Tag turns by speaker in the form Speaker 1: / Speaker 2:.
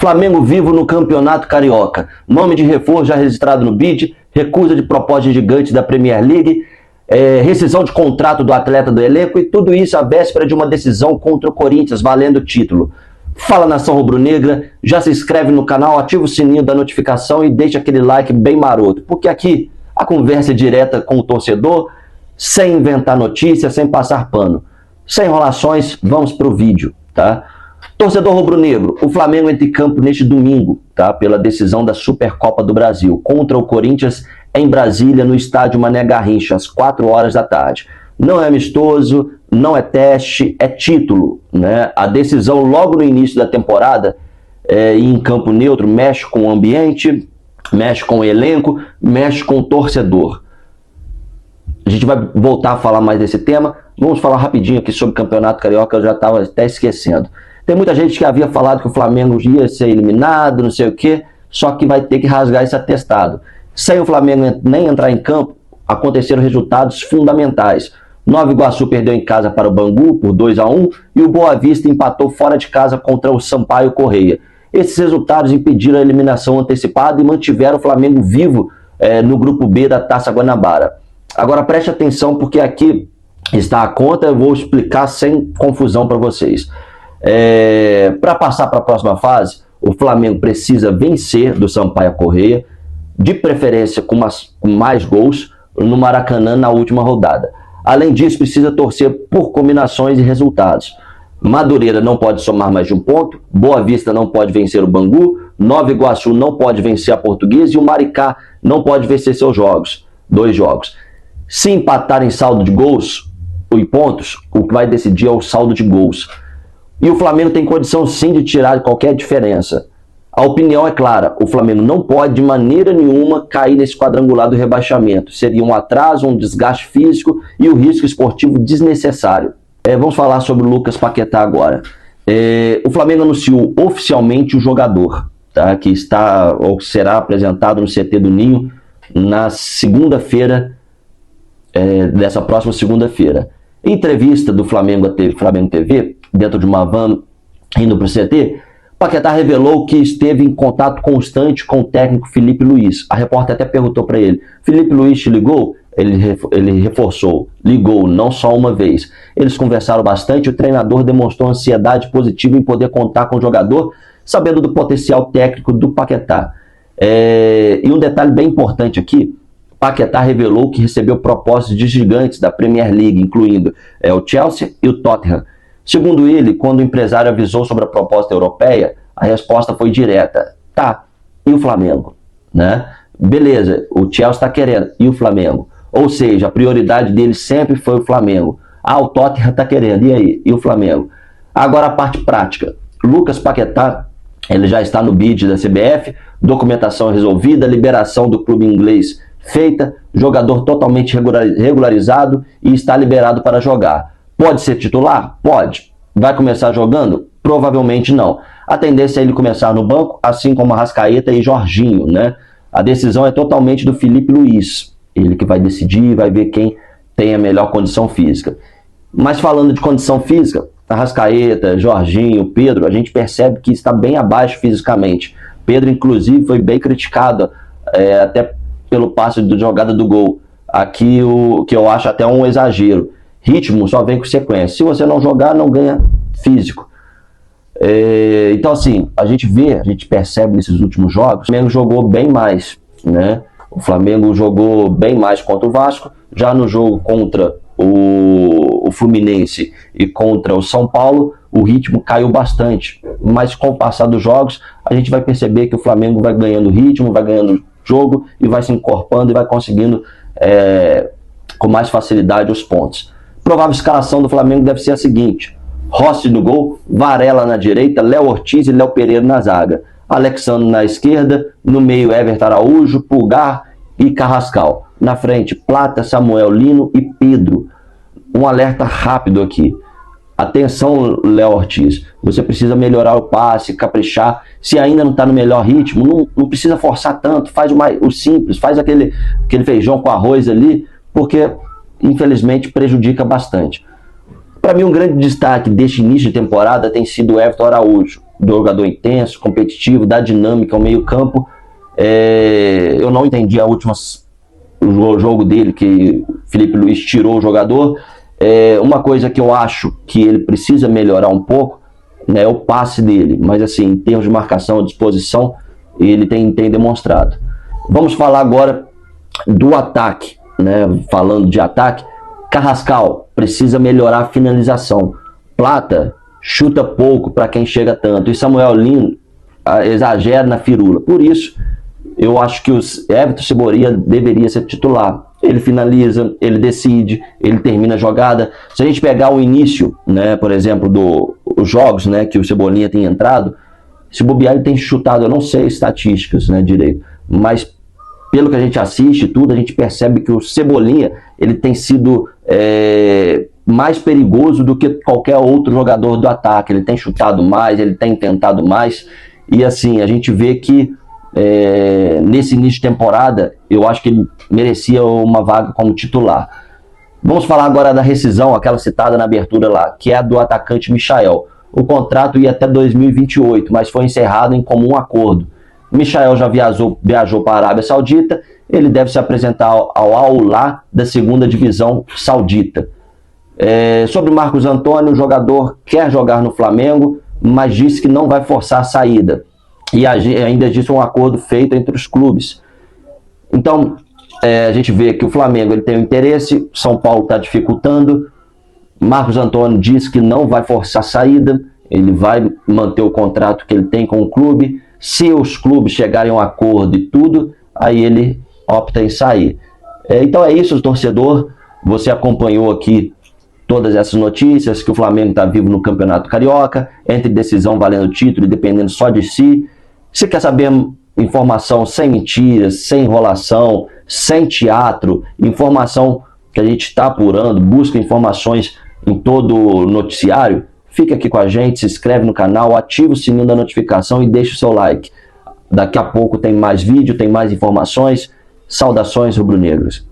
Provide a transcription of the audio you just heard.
Speaker 1: Flamengo vivo no Campeonato Carioca. Nome de reforço já registrado no BID, recusa de proposta gigante da Premier League, rescisão de contrato do atleta do elenco e tudo isso à véspera de uma decisão contra o Corinthians, valendo o título. Fala, nação rubro-negra, já se inscreve no canal, ativa o sininho da notificação e deixa aquele like bem maroto, porque aqui a conversa é direta com o torcedor, sem inventar notícias, sem passar pano. Sem enrolações, vamos pro vídeo, tá? Torcedor rubro-negro, o Flamengo entra em campo neste domingo, tá? Pela decisão da Supercopa do Brasil, contra o Corinthians em Brasília, no estádio Mané Garrincha, às 4 horas da tarde. Não é amistoso, não é teste, é título, né? A decisão logo no início da temporada, em campo neutro, mexe com o ambiente, mexe com o elenco, mexe com o torcedor. A gente vai voltar a falar mais desse tema. Vamos falar rapidinho aqui sobre o Campeonato Carioca, eu já estava até esquecendo. Tem muita gente que havia falado que o Flamengo ia ser eliminado, não sei o quê, só que vai ter que rasgar esse atestado. Sem o Flamengo nem entrar em campo, aconteceram resultados fundamentais. Nova Iguaçu perdeu em casa para o Bangu por 2-1 e o Boa Vista empatou fora de casa contra o Sampaio Corrêa. Esses resultados impediram a eliminação antecipada e mantiveram o Flamengo vivo no grupo B da Taça Guanabara. Agora preste atenção, porque aqui está a conta, eu vou explicar sem confusão para vocês. Para passar para a próxima fase, o Flamengo precisa vencer do Sampaio Corrêa, de preferência com mais gols, no Maracanã na última rodada. Além disso, precisa torcer por combinações e resultados. Madureira não pode somar mais de um ponto, Boa Vista não pode vencer o Bangu, Nova Iguaçu não pode vencer a Portuguesa e o Maricá não pode vencer seus jogos, 2 jogos. Se empatar em saldo de gols e pontos, o que vai decidir é o saldo de gols. E o Flamengo tem condição sim de tirar qualquer diferença. A opinião é clara, o Flamengo não pode de maneira nenhuma cair nesse quadrangular do rebaixamento. Seria um atraso, um desgaste físico e um risco esportivo desnecessário. Vamos falar sobre o Lucas Paquetá agora. O Flamengo anunciou oficialmente o jogador, tá? Que está ou que será apresentado no CT do Ninho na segunda-feira, dessa próxima segunda-feira. Em entrevista do Flamengo TV, dentro de uma van indo para o CT, Paquetá revelou que esteve em contato constante com o técnico Felipe Luiz. A repórter até perguntou para ele: Felipe Luiz te ligou? Ele reforçou: ligou, não só uma vez. Eles conversaram bastante e o treinador demonstrou ansiedade positiva em poder contar com o jogador, sabendo do potencial técnico do Paquetá. E um detalhe bem importante aqui: Paquetá revelou que recebeu propostas de gigantes da Premier League, incluindo o Chelsea e o Tottenham. Segundo ele, quando o empresário avisou sobre a proposta europeia, a resposta foi direta: tá, e o Flamengo? Né? Beleza, o Chelsea está querendo, e o Flamengo? Ou seja, a prioridade dele sempre foi o Flamengo. O Tottenham está querendo, e aí? E o Flamengo? Agora a parte prática. Lucas Paquetá, ele já está no BID da CBF, documentação resolvida, liberação do clube inglês feita, jogador totalmente regularizado e está liberado para jogar. Pode ser titular? Pode. Vai começar jogando? Provavelmente não. A tendência é ele começar no banco, assim como Arrascaeta e Jorginho, né? A decisão é totalmente do Felipe Luiz. Ele que vai decidir, vai ver quem tem a melhor condição física. Mas falando de condição física, Arrascaeta, Jorginho, Pedro, a gente percebe que está bem abaixo fisicamente. Pedro, inclusive, foi bem criticado, até pelo passe de jogada do gol. Aqui, o que eu acho até um exagero. Ritmo só vem com sequência. Se você não jogar, não ganha físico. Então, assim, a gente percebe nesses últimos jogos, o Flamengo jogou bem mais, né? O Flamengo jogou bem mais contra o Vasco. Já no jogo contra o Fluminense e contra o São Paulo, o ritmo caiu bastante. Mas com o passar dos jogos, a gente vai perceber que o Flamengo vai ganhando ritmo, vai ganhando jogo e vai se encorpando e vai conseguindo com mais facilidade os pontos. Provável escalação do Flamengo deve ser a seguinte: Rossi no gol, Varela na direita, Léo Ortiz e Léo Pereira na zaga, Alexandre na esquerda, no meio Everton Araújo, Pulgar e Carrascal. Na frente, Plata, Samuel Lino e Pedro. Um alerta rápido aqui. Atenção, Léo Ortiz, você precisa melhorar o passe, caprichar. Se ainda não está no melhor ritmo, não precisa forçar tanto, faz o simples, faz aquele feijão com arroz ali, porque infelizmente prejudica bastante. Para mim, um grande destaque deste início de temporada tem sido o Everton Araújo. jogador intenso, competitivo, dá dinâmica ao meio campo. Eu não entendi o jogo dele, que o Felipe Luiz tirou o jogador. Uma coisa que eu acho que ele precisa melhorar um pouco, né, é o passe dele, mas assim, em termos de marcação, disposição, ele tem demonstrado. Vamos falar agora do ataque, né? Falando de ataque, Carrascal precisa melhorar a finalização. Plata chuta pouco para quem chega tanto, e Samuel Lino exagera na firula. Por isso, eu acho que o Everton Cebolinha deveria ser titular. Ele finaliza, ele decide, ele termina a jogada. Se a gente pegar o início, né, por exemplo, dos jogos, né, que o Cebolinha tem entrado, se bobear ele tem chutado, eu não sei estatísticas, né, direito, mas pelo que a gente assiste tudo, a gente percebe que o Cebolinha ele tem sido mais perigoso do que qualquer outro jogador do ataque. Ele tem chutado mais, ele tem tentado mais, e assim, a gente vê que nesse início de temporada, eu acho que ele merecia uma vaga como titular. Vamos falar agora da rescisão, aquela citada na abertura lá, que é a do atacante Michael. O contrato ia até 2028, mas foi encerrado em comum acordo. Michael já viajou para a Arábia Saudita, ele deve se apresentar ao Al-Ahly da segunda divisão saudita. Sobre o Marcos Antônio, o jogador quer jogar no Flamengo, mas disse que não vai forçar a saída. E ainda existe um acordo feito entre os clubes. Então, a gente vê que o Flamengo ele tem um interesse, São Paulo está dificultando, Marcos Antônio diz que não vai forçar a saída, ele vai manter o contrato que ele tem com o clube. Se os clubes chegarem a um acordo e tudo, aí ele opta em sair. Então é isso, torcedor. Você acompanhou aqui todas essas notícias, que o Flamengo está vivo no Campeonato Carioca, entre decisão valendo título e dependendo só de si. Se quer saber informação sem mentiras, sem enrolação, sem teatro, informação que a gente está apurando, busca informações em todo o noticiário, fica aqui com a gente, se inscreve no canal, ativa o sininho da notificação e deixa o seu like. Daqui a pouco tem mais vídeo, tem mais informações. Saudações rubro-negros.